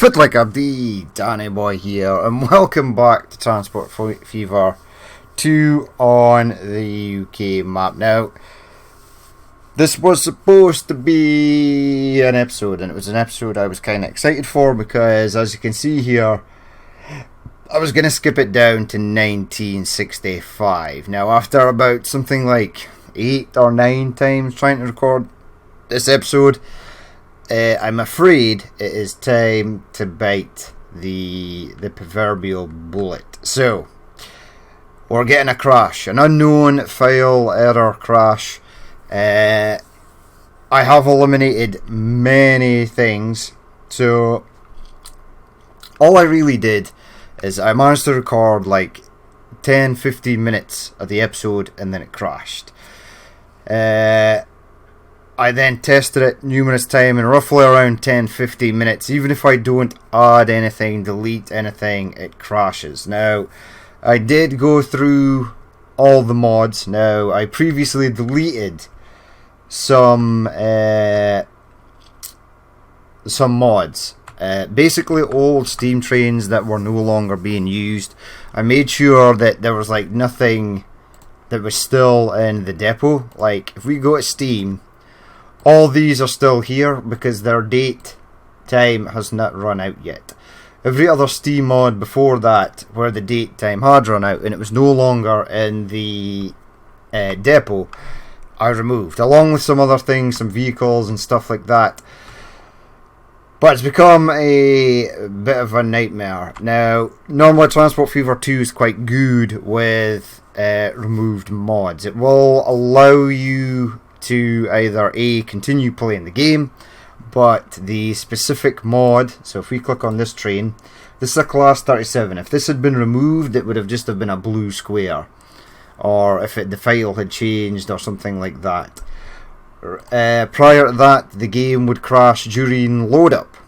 Fit like a bee, Danny Boy here, and welcome back to Transport Fever 2 on the UK map. Now, this was supposed to be an episode, and it was an episode I was kind of excited for because, as you can see here, I was going to skip it down to 1965. Now, after about something like 8 or 9 times trying to record this episode, I'm afraid it is time to bite the proverbial bullet. So, we're getting a crash, an unknown file error crash. I have eliminated many things, so all I really did is I managed to record like 10-15 minutes of the episode and then it crashed. I then tested it numerous times and roughly around 10-15 minutes. Even if I don't add anything, delete anything, it crashes. Now, I did go through all the mods. Now, I previously deleted some mods. Basically old steam trains that were no longer being used. I made sure that there was like nothing that was still in the depot. Like, if we go to Steam, all these are still here because their date time has not run out yet. Every other Steam mod before that where the date time had run out and it was no longer in the depot, I removed, along with some other things, some vehicles and stuff like that. But it's become a bit of a nightmare. Now, normally Transport Fever 2 is quite good with removed mods. It will allow you to either A, continue playing the game, but the specific mod, so if we click on this train, this is a class 37. If this had been removed, it would have just been a blue square, or if the file had changed or something like that. Prior to that, the game would crash during load up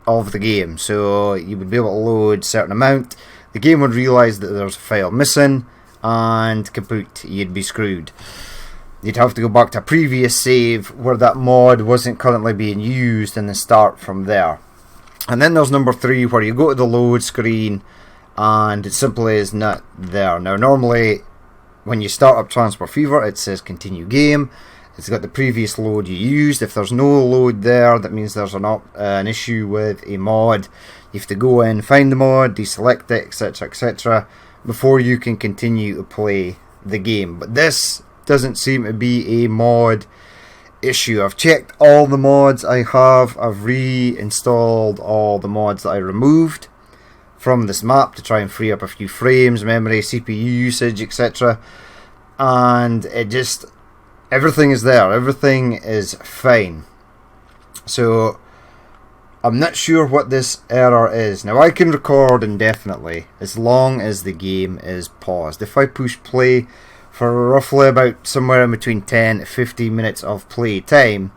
of the game, so you would be able to load a certain amount, the game would realise that there's a file missing, and kaput, you'd be screwed. You'd have to go back to a previous save where that mod wasn't currently being used and then start from there. And then there's number 3 where you go to the load screen and it simply is not there. Now normally when you start up Transport Fever it says continue game. It's got the previous load you used. If there's no load there, that means there's an issue with a mod. You have to go in, find the mod, deselect it, etc, etc, before you can continue to play the game. But this doesn't seem to be a mod issue. I've checked all the mods I have. I've reinstalled all the mods that I removed from this map to try and free up a few frames, memory, CPU usage, etc. And it just, everything is there. Everything is fine. So I'm not sure what this error is. Now I can record indefinitely as long as the game is paused. If I push play for roughly about somewhere in between 10 to 15 minutes of play time,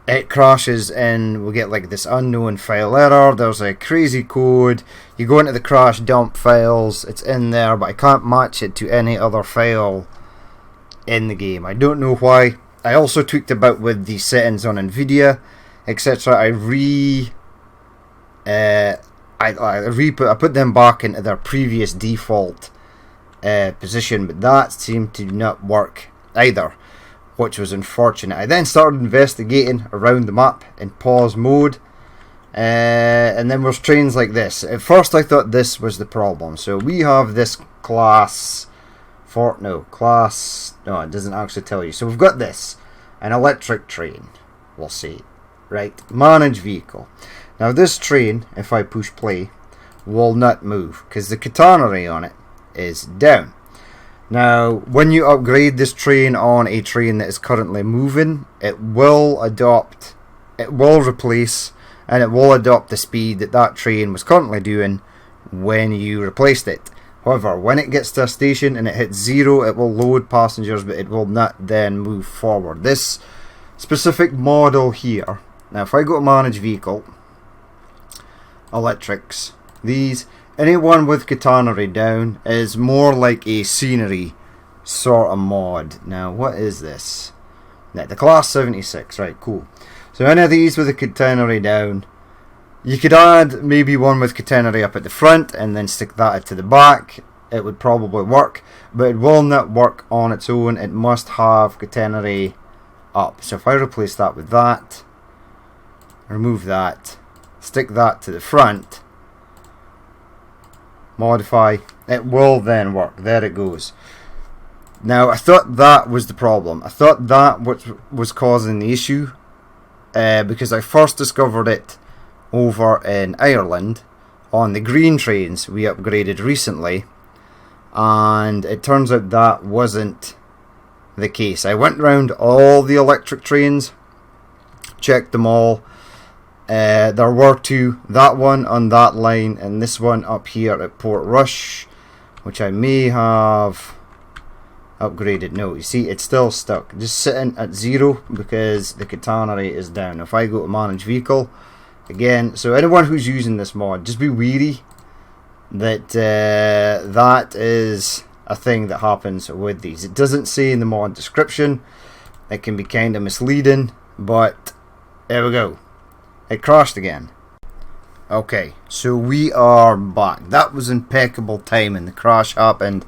it crashes and we get like this unknown file error. There's a crazy code. You go into the crash dump files, it's in there, but I can't match it to any other file in the game. I don't know why. I also tweaked about with the settings on Nvidia, etc. I put them back into their previous default position, but that seemed to not work either, which was unfortunate. I then started investigating around the map in pause mode, and then there's trains like this. At first I thought this was the problem. So we have this class, it doesn't actually tell you. So we've got this, an electric train, we'll see, right, manage vehicle. Now this train, if I push play, will not move because the catenary on it is down. Now when you upgrade this train on a train that is currently moving, it will replace and it will adopt the speed that that train was currently doing when you replaced it. However, when it gets to a station and it hits 0, it will load passengers, but it will not then move forward. This specific model here, now if I go to manage vehicle, electrics, these, anyone with catenary down is more like a scenery sort of mod. Now what is this? Now, the class 76, right, cool. So any of these with a catenary down, You could add maybe one with catenary up at the front and then stick that to the back. It would probably work, but it will not work on its own. It must have catenary up. So if I replace that with that, remove that, stick that to the front, modify, it will then work. There it goes. Now I thought that was the problem. I thought that was causing the issue because I first discovered it over in Ireland on the green trains we upgraded recently, and it turns out that wasn't the case. I went round all the electric trains, checked them all. There were two, that one on that line and this one up here at Port Rush, which I may have upgraded. No, you see, it's still stuck, just sitting at 0 because the catenary is down. If I go to manage vehicle again, so anyone who's using this mod, just be wary that that is a thing that happens with these. It doesn't say in the mod description, it can be kind of misleading, but there we go, it crashed again. Okay, so we are back. That was impeccable timing. The crash happened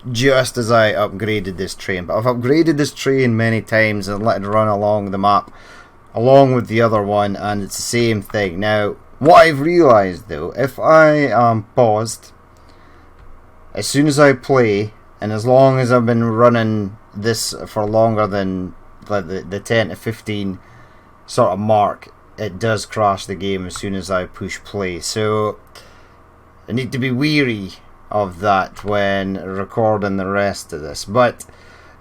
just as I upgraded this train, but I've upgraded this train many times and let it run along the map along with the other one, and it's the same thing. Now what I've realised though, if I am paused as soon as I play, and as long as I've been running this for longer than the 10 to 15 sort of mark, it does crash the game as soon as I push play. So I need to be wary of that when recording the rest of this. But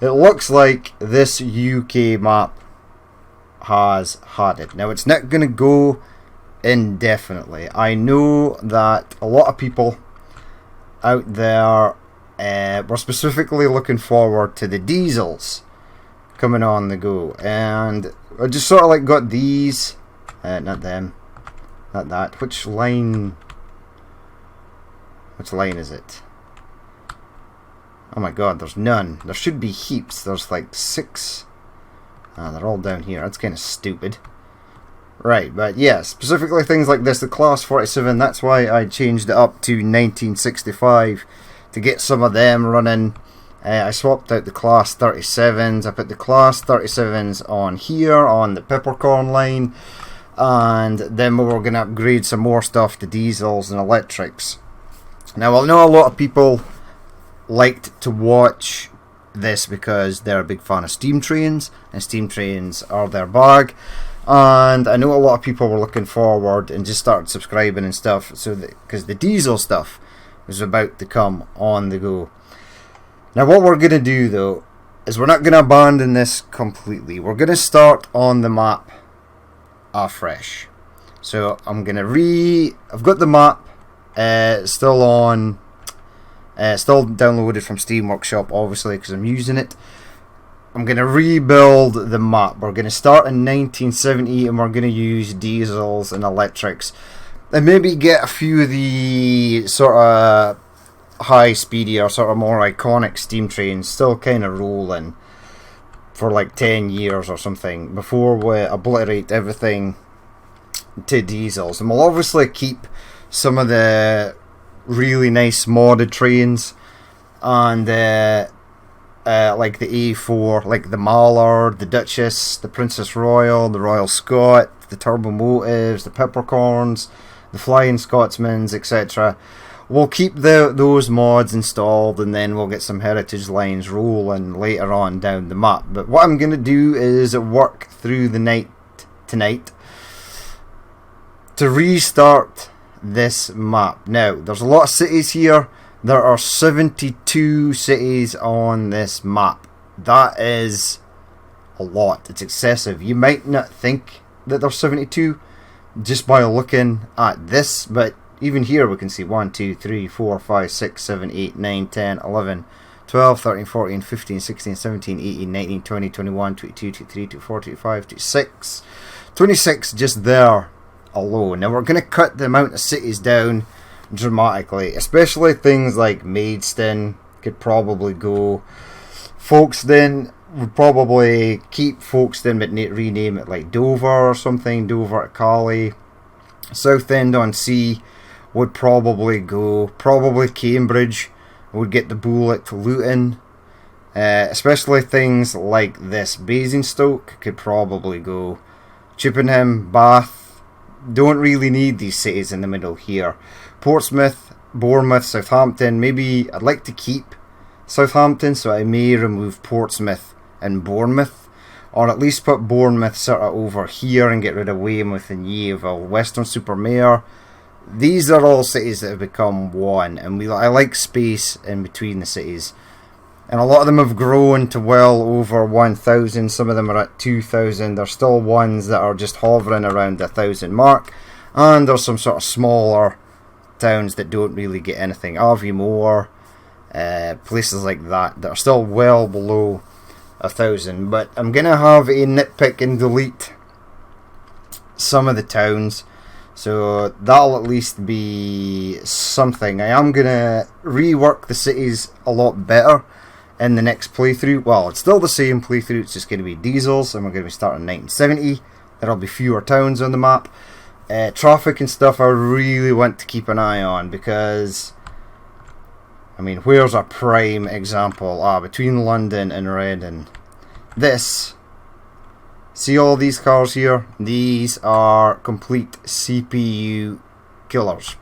it looks like this UK map has had it. Now it's not going to go indefinitely. I know that a lot of people out there were specifically looking forward to the diesels coming on the go, and I just sort of like got these, not them, not that. Which line is it? Oh my god, there's none. There should be heaps. There's like 6. They're all down here. That's kind of stupid. Right, but yeah, specifically things like this, the Class 47, that's why I changed it up to 1965 to get some of them running. I swapped out the Class 37s. I put the Class 37s on here on the peppercorn line, and then we were going to upgrade some more stuff to diesels and electrics. Now I know a lot of people liked to watch this because they're a big fan of steam trains, and steam trains are their bag, and I know a lot of people were looking forward and just started subscribing and stuff, so because the diesel stuff was about to come on the go. Now what we're going to do though is we're not going to abandon this completely. We're going to start on the map afresh. So I'm going to I've got the map still on, still downloaded from Steam Workshop obviously because I'm using it. I'm going to rebuild the map. We're going to start in 1970 and we're going to use diesels and electrics, and maybe get a few of the sort of high speedy or sort of more iconic steam trains still kind of rolling for like 10 years or something before we obliterate everything to diesels. And we'll obviously keep some of the really nice modded trains, and like the A4, like the Mallard, the Duchess, the Princess Royal, the Royal Scot, the Turbo Motives, the Peppercorns, the Flying Scotsmans, etc. We'll keep those mods installed, and then we'll get some heritage lines rolling later on down the map. But what I'm going to do is work through the night tonight to restart this map. Now, there's a lot of cities here. There are 72 cities on this map. That is a lot. It's excessive. You might not think that there's 72 just by looking at this, but even here we can see 1, 2, 3, 4, 5, 6, 7, 8, 9, 10, 11, 12, 13, 14, 15, 16, 17, 18, 19, 20, 21, 22, 23, 24, 25, 26, 26 just there alone. Now we're going to cut the amount of cities down dramatically, especially things like Maidstone could probably go. Folkestone would probably keep Folkestone but rename it like Dover or something, Dover to Cali. Southend-on-Sea would probably go. Probably Cambridge would get the bullet. Luton, especially things like this. Basingstoke could probably go. Chippenham, Bath, don't really need these cities in the middle here. Portsmouth, Bournemouth, Southampton, maybe I'd like to keep Southampton, so I may remove Portsmouth and Bournemouth, or at least put Bournemouth sort of over here and get rid of Weymouth and Yeovil. Weston-super-Mare, these are all cities that have become one, and I like space in between the cities. And a lot of them have grown to well over 1,000. Some of them are at 2,000. There's still ones that are just hovering around the 1,000 mark. And there's some sort of smaller towns that don't really get anything. Aviemore, places like that are still well below 1,000. But I'm going to have a nitpick and delete some of the towns. So that'll at least be something. I am going to rework the cities a lot better in the next playthrough. Well, it's still the same playthrough, it's just going to be diesels, and we're going to be starting in 1970. There'll be fewer towns on the map. Traffic and stuff I really want to keep an eye on, because I mean, where's a prime example? Between London and Reading. This, see all these cars here? These are complete CPU killers.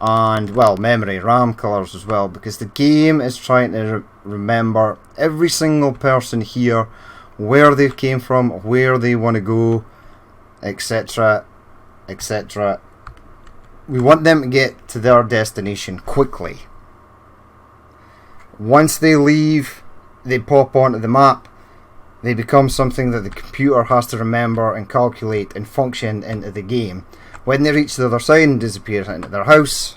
And, well, memory, RAM killers as well, because the game is trying to remember every single person here, where they came from, where they want to go, etc, etc. We want them to get to their destination quickly. Once they leave, they pop onto the map, they become something that the computer has to remember and calculate and function into the game. When they reach the other side and disappear into their house,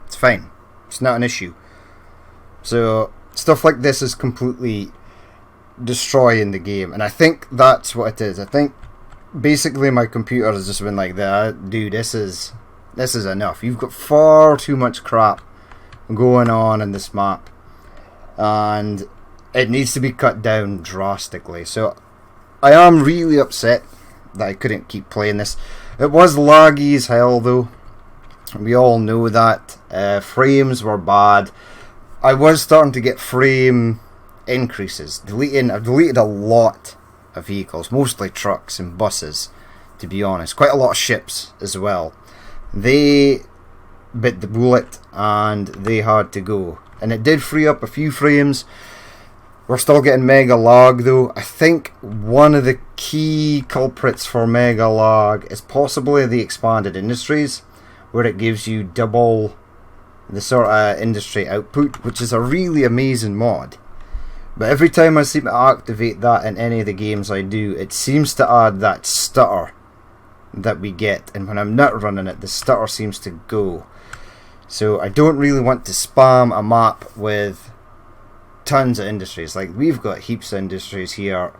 it's fine. It's not an issue. So stuff like this is completely destroying the game, and I think that's what it is. I think basically my computer has just been like, dude, this is enough. You've got far too much crap going on in this map, and it needs to be cut down drastically. So I am really upset that I couldn't keep playing this. It was laggy as hell though. We all know that. Frames were bad. I was starting to get frame increases. I've deleted a lot of vehicles, mostly trucks and buses, to be honest. Quite a lot of ships as well. They bit the bullet and they had to go. And it did free up a few frames. We're still getting mega lag though. I think one of the key culprits for mega lag is possibly the expanded industries, where it gives you double the sort of industry output, which is a really amazing mod. But every time I seem to activate that in any of the games I do, it seems to add that stutter that we get, and when I'm not running it, the stutter seems to go. So I don't really want to spam a map with tons of industries. Like, we've got heaps of industries here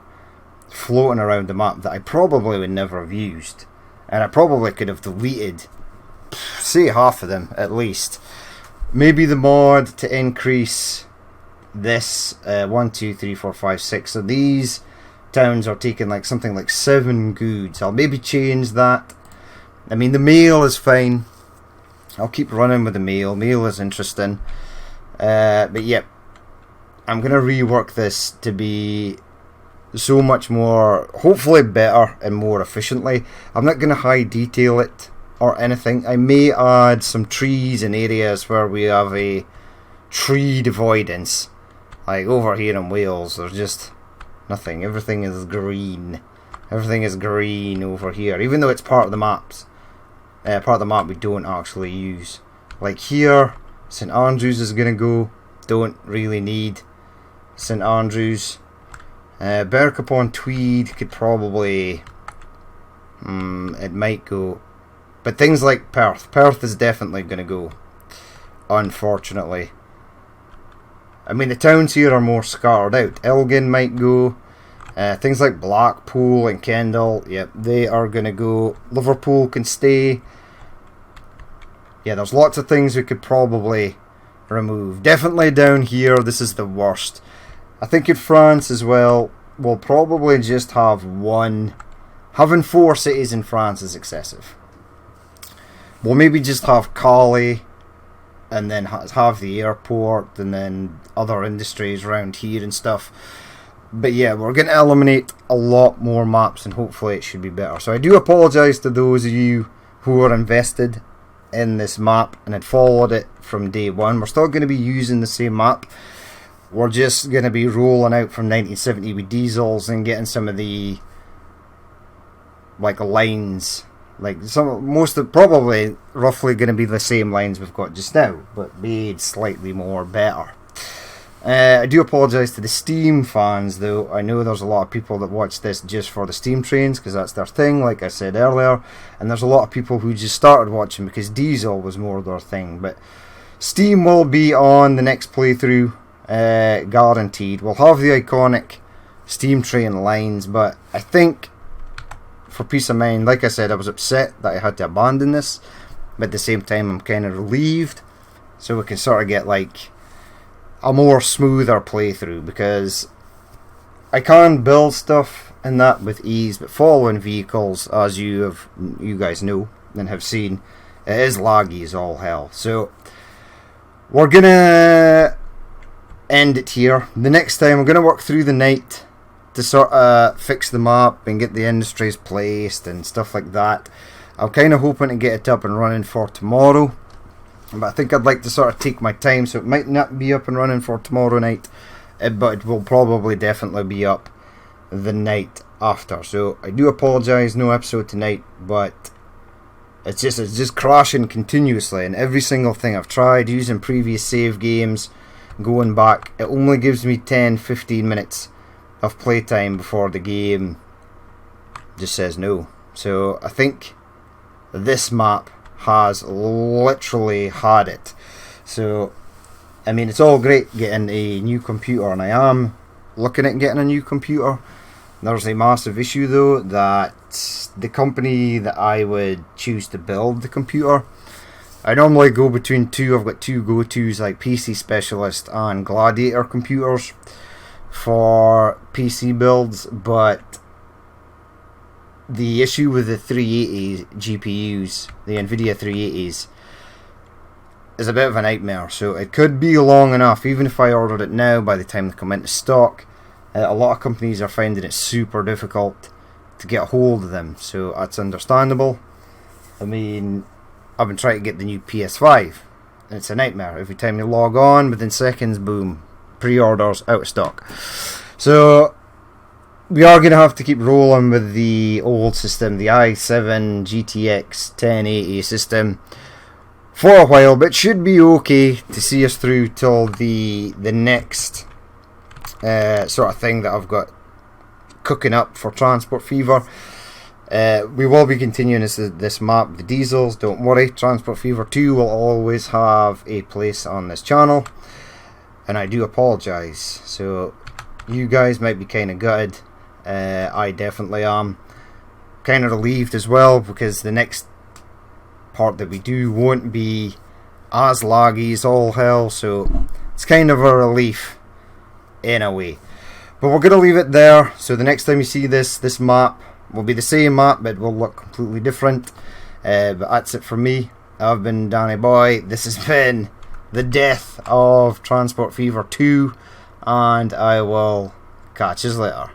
floating around the map that I probably would never have used, and I probably could have deleted, say, half of them at least. Maybe the mod to increase this 1, 2, 3, 4, 5, 6. So these towns are taking like something like 7 goods. I'll maybe change that. I mean, the mail is fine. I'll keep running with the mail. Mail is interesting. But yep, I'm going to rework this to be so much more, hopefully better and more efficiently. I'm not going to high detail it or anything. I may add some trees in areas where we have a tree avoidance. Like over here in Wales, there's just nothing. Everything is green. Everything is green over here, even though it's part of the maps. Part of the map we don't actually use. Like here, St Andrews is going to go. Don't really need St Andrews. Berwick upon Tweed could probably, it might go. But things like Perth is definitely going to go, unfortunately. I mean, the towns here are more scattered out. Elgin might go. Things like Blackpool and Kendal, yep, they are going to go. Liverpool can stay. Yeah, there's lots of things we could probably remove. Definitely down here, this is the worst. I think in France as well, we'll probably just have one. Having 4 cities in France is excessive. we'll maybe just have Cali, and then have the airport, and then other industries around here and stuff. But yeah, we're going to eliminate a lot more maps, and hopefully it should be better. So I do apologise to those of you who are invested in this map and had followed it from day one. We're still going to be using the same map. We're just going to be rolling out from 1970 with diesels and getting some of the like lines, like probably roughly going to be the same lines we've got just now, but made slightly more better. I do apologise to the Steam fans though. I know there's a lot of people that watch this just for the Steam trains because that's their thing, like I said earlier, and there's a lot of people who just started watching because diesel was more their thing. But Steam will be on the next playthrough, guaranteed. We'll have the iconic Steam train lines, but I think for peace of mind, like I said, I was upset that I had to abandon this, but at the same time I'm kind of relieved, so we can sort of get like a more smoother playthrough, because I can build stuff in that with ease, but following vehicles, as you guys know and have seen, it is laggy as all hell. So we're gonna end it here. The next time I'm gonna work through the night to sort of fix the map and get the industries placed and stuff like that. I'm kind of hoping to get it up and running for tomorrow, but I think I'd like to sort of take my time, so it might not be up and running for tomorrow night, but it will probably definitely be up the night after. So I do apologise, no episode tonight, but it's just crashing continuously, and every single thing I've tried using previous save games, going back, it only gives me 10-15 minutes of playtime before the game just says no. So I think this map has literally had it. So I mean, it's all great getting a new computer, and I am looking at getting a new computer. There's a massive issue though, that the company that I would choose to build the computer, I normally go between two. I've got two go-tos, like PC Specialist and Gladiator computers for PC builds, but the issue with the 380 GPUs, the Nvidia 380s, is a bit of a nightmare. So it could be long enough, even if I ordered it now, by the time they come into stock. A lot of companies are finding it super difficult to get a hold of them, so that's understandable. I mean, I've been trying to get the new PS5, and it's a nightmare. Every time you log on, within seconds, boom, pre-orders out of stock. So we are going to have to keep rolling with the old system, the i7 GTX 1080 system, for a while, but should be okay to see us through till the next sort of thing that I've got cooking up for Transport Fever. We will be continuing this map, the diesels, don't worry. Transport Fever 2 will always have a place on this channel, and I do apologise. So you guys might be kind of gutted. I definitely am kind of relieved as well, because the next part that we do won't be as laggy as all hell, so it's kind of a relief in a way. But we're going to leave it there. So the next time you see this map will be the same map, but it will look completely different. But that's it from me. I've been Danny Boy. This has been the death of Transport Fever 2, and I will catch you later.